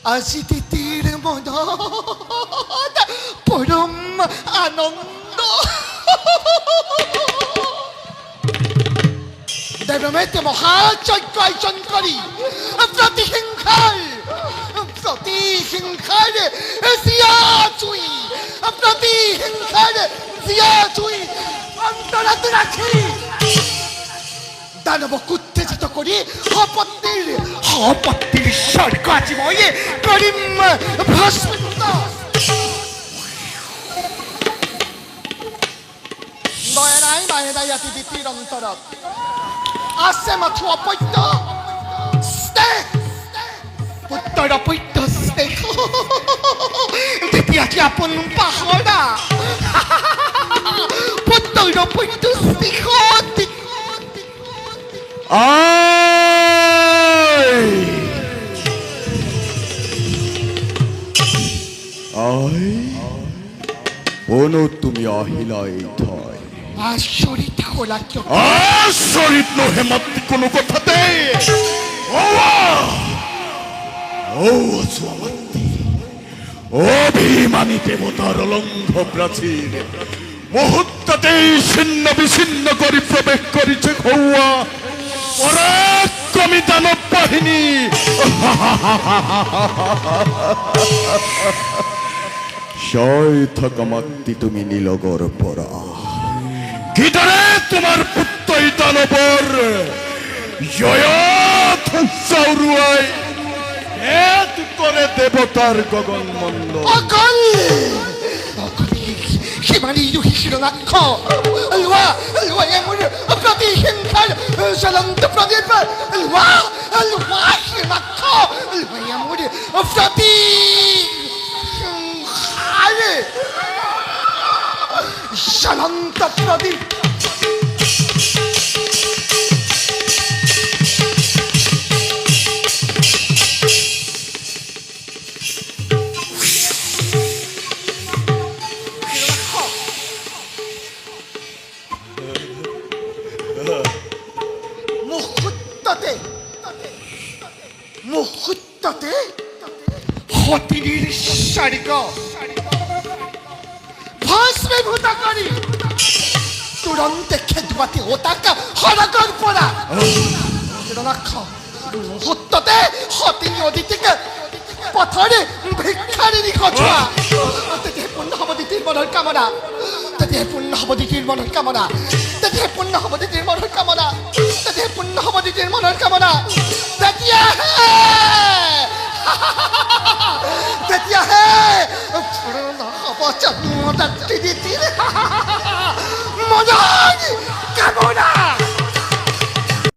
আজি তিতির মনত পরম আনন্দ দেবমেতে মহাযজ্ঞ আয়োজন করি প্রতিহিংসার জিয়া চুই প্রতিহিংসার জিয়া চুই অন্তরাত রাখি দানবক উত্তেজিত করি হপত্তির স্বর্গ জীবয়ে করিম ভস্মীভূত দয়ারাই মায়েরাই আতি দিতির অন্তরত আছে মাথো অপত্য স্নেহ পুত্ৰৰ অপত্য স্নেহ তেতিয়া কি আপোন পাহৰা পুত্ৰৰ অপত্য স্নেহ তুমি আহিলাই থয় আচৰিত হলা কিয় আচৰিত নহে মাতি কোনো কথাতে অভিমানী দেৱতাৰ অলংঘ প্ৰাচীৰ মুহূৰ্ততেই ছিন্ন বিচ্ছিন্ন কৰি প্ৰৱেশ কৰিছে ঘৰুৱা পৰাক্ৰমী দানৱ বাহিনী জয় থকা মাতি তুমি নীলগৰ পৰা কিদৰে তোমাৰ পুত্ৰই দানৱৰ জয়ত উৰুৱাই হেত কৰে দেৱতাৰ গগন মণ্ডল অকল সিমানি শিশিৰনাক্ষ লোৱা এমূৰ প্ৰতিহিংসাৰ জ্বলন্ত প্ৰদীপ লোৱা শিৰনাক্ষ এমূৰ প্ৰতিহিংসাৰ জ্বলন্ত প্ৰদীপ মুহূৰ্ততে সতীৰ স্বৰ্গ ভস্মীভূত কৰি তুৰন্তে খেদুৱাতে ওতাকা সৰগৰ পৰা মুহূৰ্ততে সতী অদিতিক পথৰে ভিক্ষাৰিণী সজোৱা তেতিয়াহে পূৰ্ণ হ'ব দিতিৰ মনৰ কামনা তেতিয়াহে পূৰ্ণ হ'ব দিতিৰ মনৰ কামনা তেতিয়াহে পূৰ্ণ হ'ব দিতিৰ মনৰ কামনা তেতিয়াহে পূৰ্ণ হ'ব দিতিৰ মনৰ কামনা তেতিয়াহে পূৰ্ণ হ'ব জন্মদাত্ৰী দিতিৰ মনৰ কামনা